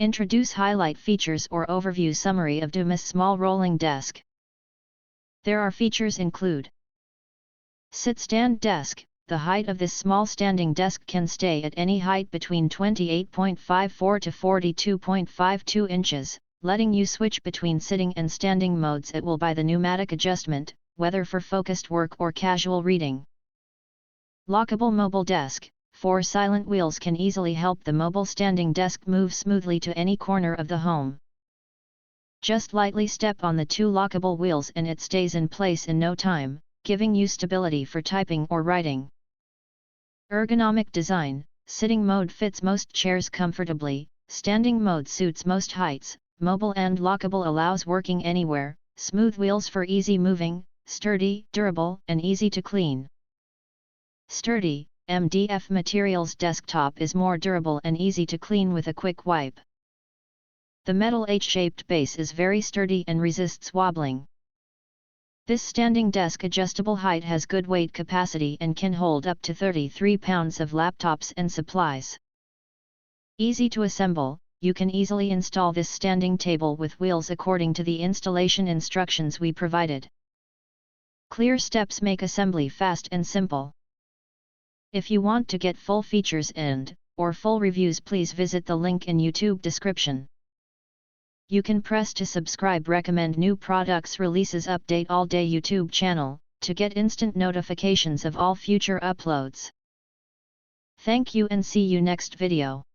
Introduce highlight features or overview summary of DUMOS small rolling desk. There are features include sit-stand desk. The height of this small standing desk can stay at any height between 28.54 to 42.52 inches, letting you switch between sitting and standing modes. It will by the pneumatic adjustment, whether for focused work or casual reading. Lockable mobile desk. 4 silent wheels can easily help the mobile standing desk move smoothly to any corner of the home. Just lightly step on the 2 lockable wheels and it stays in place in no time, giving you stability for typing or writing. Ergonomic design. Sitting mode fits most chairs comfortably, standing mode suits most heights, mobile and lockable allows working anywhere, smooth wheels for easy moving, sturdy, durable, and easy to clean. Sturdy. MDF materials desktop is more durable and easy to clean with a quick wipe. The metal H-shaped base is very sturdy and resists wobbling. This standing desk adjustable height has good weight capacity and can hold up to 33 pounds of laptops and supplies. Easy to assemble. You can easily install this standing table with wheels according to the installation instructions we provided. Clear steps make assembly fast and simple. If you want to get full features or full reviews, please visit the link in YouTube description. You can press to subscribe, recommend new products releases, update all day YouTube channel, to get instant notifications of all future uploads. Thank you and see you next video.